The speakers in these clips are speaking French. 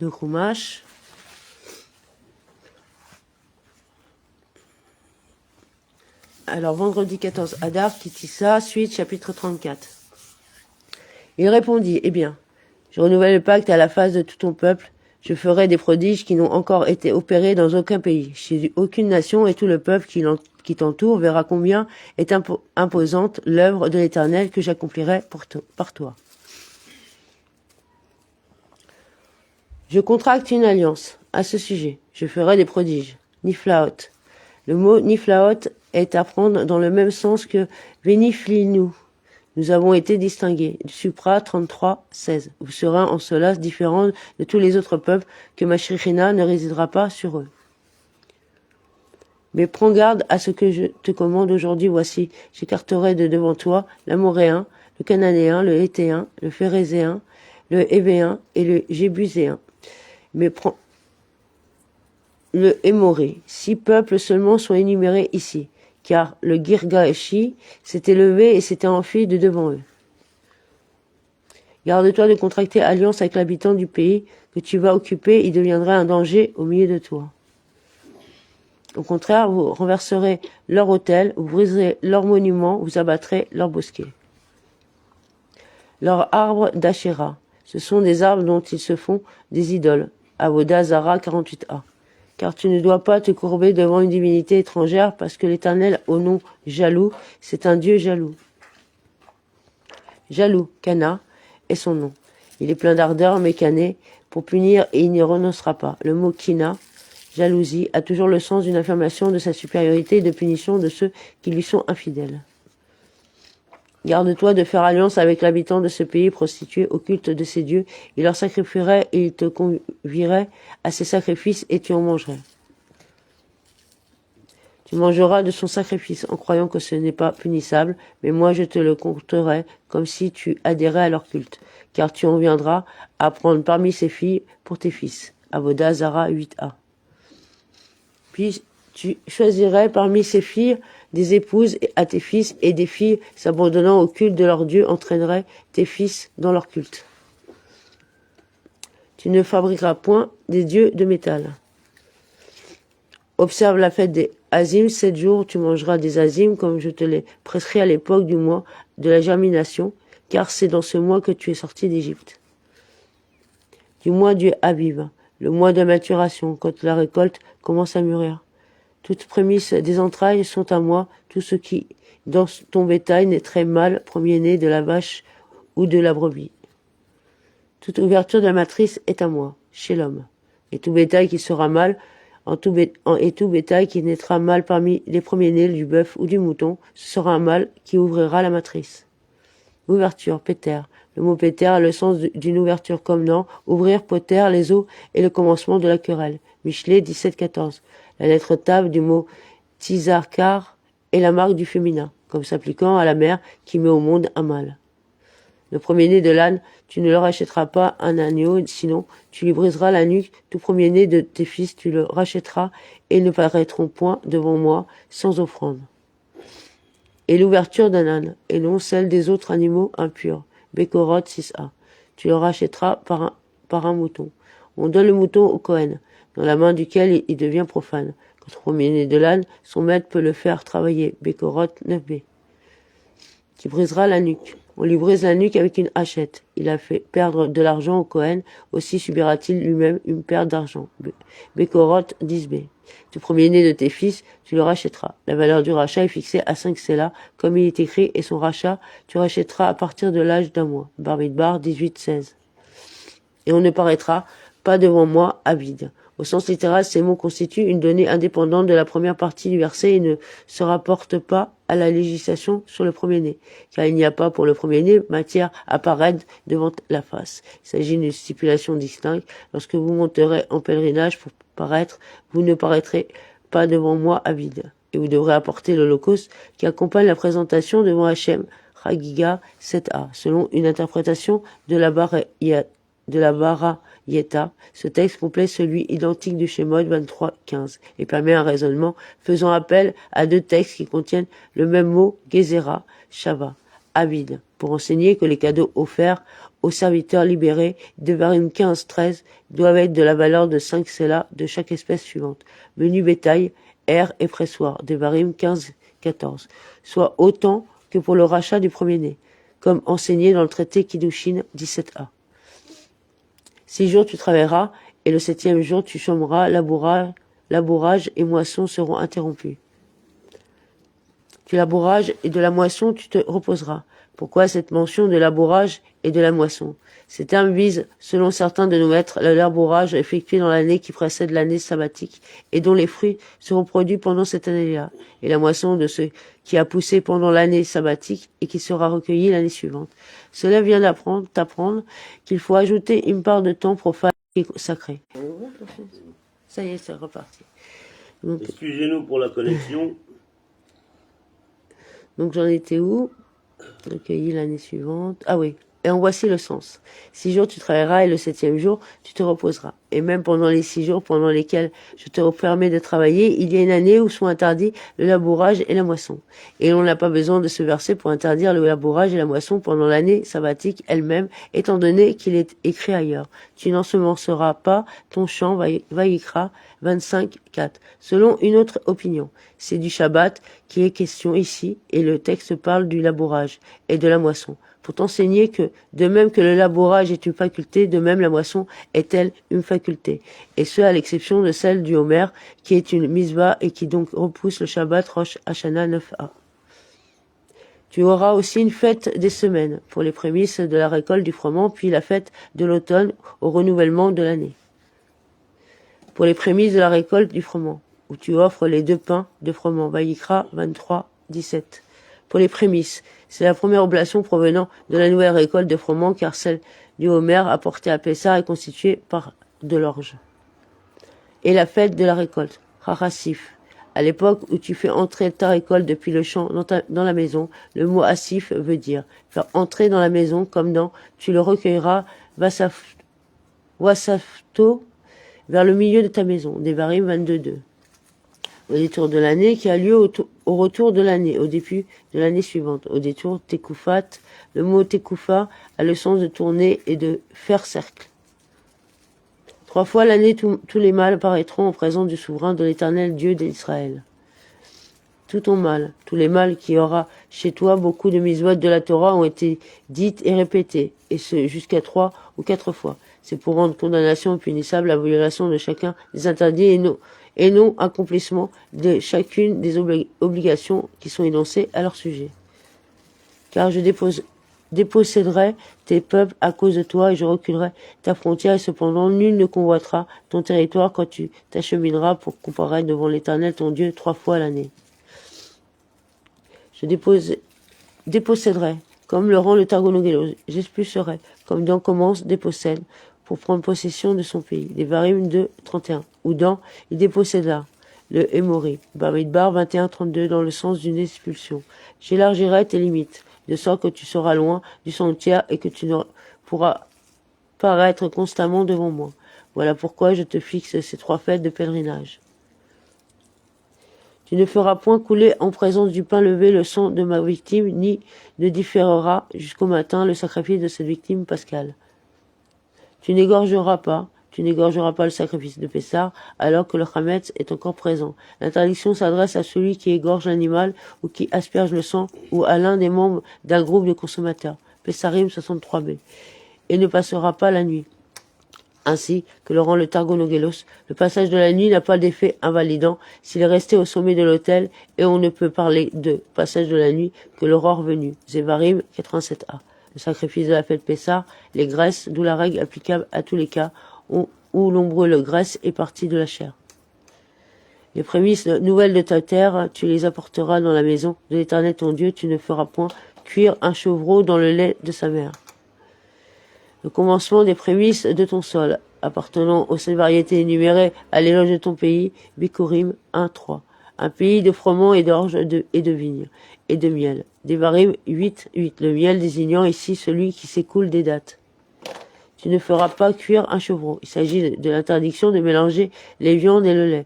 de Chumash. Alors, vendredi 14 Adar, Kitissa, suite, chapitre 34. Il répondit, eh bien, je renouvelle le pacte à la face de tout ton peuple. Je ferai des prodiges qui n'ont encore été opérés dans aucun pays, chez aucune nation, et tout le peuple qui t'entoure verra combien est imposante l'œuvre de l'Éternel que j'accomplirai par toi. Je contracte une alliance à ce sujet. Je ferai des prodiges. Niflaot. Le mot Niflaot est à prendre dans le même sens que Véniflinu. Nous avons été distingués. Supra 33, 16. Vous serez en cela différent de tous les autres peuples, que ma Shekhinah ne résidera pas sur eux. Mais prends garde à ce que je te commande aujourd'hui. Voici, j'écarterai de devant toi l'Amoréen, le Cananéen, le Héthéen, le Phérézéen, le Hévéen et le Jébuséen. Mais prends le Hémoré. 6 peuples seulement sont énumérés ici, car le Girgashi s'est élevé et s'était enfui de devant eux. Garde-toi de contracter alliance avec l'habitant du pays que tu vas occuper, il deviendra un danger au milieu de toi. Au contraire, vous renverserez leur autel, vous briserez leurs monuments, vous abattrez leurs bosquets. Leurs arbres d'Ashéra, ce sont des arbres dont ils se font des idoles. Avoda Zara 48a. Car tu ne dois pas te courber devant une divinité étrangère, parce que l'Éternel, au nom jaloux, c'est un Dieu jaloux. Jaloux, Cana, est son nom. Il est plein d'ardeur, mécané, pour punir, et il n'y renoncera pas. Le mot Kina, jalousie, a toujours le sens d'une affirmation de sa supériorité et de punition de ceux qui lui sont infidèles. Garde-toi de faire alliance avec l'habitant de ce pays prostitué au culte de ses dieux. Il leur sacrifierait et il te convierait à ses sacrifices et tu en mangerais. Tu mangeras de son sacrifice en croyant que ce n'est pas punissable, mais moi je te le compterai comme si tu adhérais à leur culte, car tu en viendras à prendre parmi ces filles pour tes fils. Avoda Zara 8a. Puis tu choisirais parmi ces filles des épouses à tes fils, et des filles s'abandonnant au culte de leur Dieu entraîneraient tes fils dans leur culte. Tu ne fabriqueras point des dieux de métal. Observe la fête des Azim, 7 jours tu mangeras des Azim comme je te l'ai prescrit à l'époque du mois de la germination, car c'est dans ce mois que tu es sorti d'Égypte. Du mois du Aviv, le mois de maturation, quand la récolte commence à mûrir. Toutes prémices des entrailles sont à moi, tout ce qui, dans ton bétail, naîtrait mâle, premier-né de la vache ou de la brebis. Toute ouverture de la matrice est à moi, chez l'homme. Et tout bétail qui sera mâle, et tout bétail qui naîtra mâle parmi les premiers-nés du bœuf ou du mouton, ce sera un mâle qui ouvrira la matrice. Ouverture, péter. Le mot péter a le sens d'une ouverture comme dans ouvrir, poter, les eaux et le commencement de la querelle. Michelet 17-14. La lettre tav du mot tizarkar est la marque du féminin, comme s'appliquant à la mère qui met au monde un mâle. Le premier-né de l'âne, tu ne leur achèteras pas un agneau, sinon tu lui briseras la nuque. Tout premier-né de tes fils, tu le rachèteras, et ils ne paraîtront point devant moi sans offrande. Et l'ouverture d'un âne, et non celle des autres animaux impurs. Bécorot 6a. Tu le rachèteras par un mouton. On donne le mouton au Kohen, dans la main duquel il devient profane. Quand le premier-né de l'âne, son maître peut le faire travailler. Bécorot 9b. Tu briseras la nuque. On lui brise la nuque avec une hachette. Il a fait perdre de l'argent au Kohen, aussi subira-t-il lui-même une perte d'argent. Bécorot 10b. Du premier-né de tes fils, tu le rachèteras. La valeur du rachat est fixée à 5 sélas, comme il est écrit, et son rachat, tu rachèteras à partir de l'âge d'un mois. Bamidbar 18-16. Et on ne paraîtra pas devant moi à vide. Au sens littéral, ces mots constituent une donnée indépendante de la première partie du verset et ne se rapportent pas à la législation sur le premier-né, car il n'y a pas pour le premier-né matière à paraître devant la face. Il s'agit d'une stipulation distincte. Lorsque vous monterez en pèlerinage pour paraître, vous ne paraîtrez pas devant moi à vide. Et vous devrez apporter l'holocauste qui accompagne la présentation devant Hachem, Chagiga 7a, selon une interprétation de la Bara Yeta. Ce texte complète celui identique du Shemot 23-15 et permet un raisonnement faisant appel à 2 textes qui contiennent le même mot Gezerah, Shava, Avid. pour enseigner que les cadeaux offerts aux serviteurs libérés, Devarim 15-13, doivent être de la valeur de 5 sélas de chaque espèce suivante. Menu bétail, air et pressoir, Devarim 15-14, soit autant que pour le rachat du premier-né, comme enseigné dans le traité Kiddushin 17a. 6 jours tu travailleras, et le 7e jour tu chômeras, labourage et moisson seront interrompus. Du labourage et de la moisson tu te reposeras. Pourquoi cette mention de labourage et de la moisson? Ces termes visent, selon certains de nos maîtres, le labourage effectué dans l'année qui précède l'année sabbatique et dont les fruits seront produits pendant cette année-là, et la moisson de ce qui a poussé pendant l'année sabbatique et qui sera recueilli l'année suivante. Cela vient t'apprendre qu'il faut ajouter une part de temps profane et sacré. Ça y est, c'est reparti. Excusez-nous pour la connexion. Donc j'en étais où? Recueilli l'année suivante. Ah oui. Et en voici le sens. 6 jours tu travailleras et le 7e jour tu te reposeras. Et même pendant les 6 jours pendant lesquels je te permets de travailler, il y a une année où sont interdits le labourage et la moisson. Et l'on n'a pas besoin de ce verset pour interdire le labourage et la moisson pendant l'année sabbatique elle-même, étant donné qu'il est écrit ailleurs. Tu n'ensemenceras pas ton champ, Vaïkra 25-4. Selon une autre opinion, c'est du Shabbat qui est question ici, et le texte parle du labourage et de la moisson. Pour t'enseigner que, de même que le labourage est une faculté, de même la moisson est-elle une faculté. Et ce, à l'exception de celle du Homer, qui est une misva et qui donc repousse le Shabbat Rosh Hashanah 9a. Tu auras aussi une fête des semaines, pour les prémices de la récolte du froment, puis la fête de l'automne au renouvellement de l'année. Pour les prémices de la récolte du froment, où tu offres les 2 pains de froment, Vaïkra 23-17. Pour les prémices, c'est la première oblation provenant de la nouvelle récolte de froment, car celle du Homer apportée à Pessah est constituée par de l'orge. Et la fête de la récolte, Chachasif. À l'époque où tu fais entrer ta récolte depuis le champ dans la maison, le mot asif veut dire faire entrer dans la maison, comme dans tu le recueilleras, wasafto, vers le milieu de ta maison, Devarim 22-2. Au détour de l'année qui a lieu au retour de l'année, au début de l'année suivante. Au détour Tekufat, le mot Tekufa a le sens de tourner et de faire cercle. 3 fois l'année, tous les mâles paraîtront en présence du souverain de l'Éternel Dieu d'Israël. Tout ton mâle, tous les mâles qui aura chez toi, beaucoup de miswot de la Torah ont été dites et répétées, et ce jusqu'à 3 ou 4 fois. C'est pour rendre condamnation punissable la violation de chacun des interdits et non accomplissement de chacune des obligations qui sont énoncées à leur sujet. Car je déposséderai tes peuples à cause de toi et je reculerai ta frontière et cependant nul ne convoitera ton territoire quand tu t'achemineras pour comparaître devant l'Éternel ton Dieu 3 fois l'année. Je déposséderai, comme le rend le Targonogélos, j'expulserai, comme dans commence dépossède, pour prendre possession de son pays. Devarim 2-31, ou dans il déposséda, le Hémori, Bamidbar 21-32, dans le sens d'une expulsion. J'élargirai tes limites, de sorte que tu seras loin du sanctuaire et que tu ne pourras paraître constamment devant moi. Voilà pourquoi je te fixe ces 3 fêtes de pèlerinage. Tu ne feras point couler en présence du pain levé le sang de ma victime, ni ne différeras jusqu'au matin le sacrifice de cette victime pascale. Tu n'égorgeras pas le sacrifice de Pessah, alors que le Hametz est encore présent. L'interdiction s'adresse à celui qui égorge l'animal ou qui asperge le sang, ou à l'un des membres d'un groupe de consommateurs. Pessarim 63b. Et ne passera pas la nuit. Ainsi que le rend le Targonogélos, le passage de la nuit n'a pas d'effet invalidant s'il est resté au sommet de l'autel, et on ne peut parler de passage de la nuit que l'aurore venue. Zévarim 87a. Le sacrifice de la fête Pessah, les graisses, d'où la règle applicable à tous les cas où l'on brûle graisse est partie de la chair. Les prémices nouvelles de ta terre, tu les apporteras dans la maison de l'Éternel ton Dieu, tu ne feras point cuire un chevreau dans le lait de sa mère. Le commencement des prémices de ton sol, appartenant aux 7 variétés énumérées à l'éloge de ton pays, Bikurim 1-3. Un pays de froment et d'orge et de vigne, et de miel. Devarim 8-8. Le miel désignant ici celui qui s'écoule des dattes. Tu ne feras pas cuire un chevreau. Il s'agit de l'interdiction de mélanger les viandes et le lait.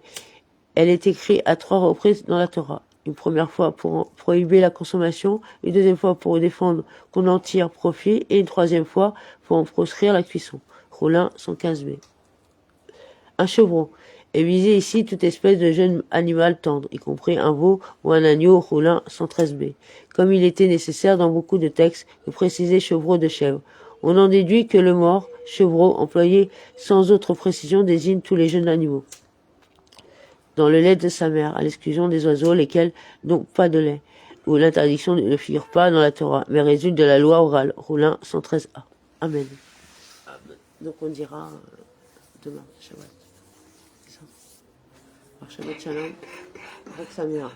Elle est écrite à 3 reprises dans la Torah. Une première fois pour prohiber la consommation, une deuxième fois pour défendre qu'on en tire profit, et une troisième fois pour en proscrire la cuisson. Rollin 115b. Un chevreau est visé ici toute espèce de jeune animal tendre, y compris un veau ou un agneau. Rollin 113b. Comme il était nécessaire dans beaucoup de textes de préciser chevreau de chèvre, on en déduit que le mort, chevreau, employé sans autre précision, désigne tous les jeunes animaux. Dans le lait de sa mère, à l'exclusion des oiseaux, lesquels n'ont pas de lait, où l'interdiction ne figure pas dans la Torah, mais résulte de la loi orale. Rollin 113a. Amen. Donc on dira demain, Shabbat. C'est ça. Alors Shabbat Shalom, avec sa mère.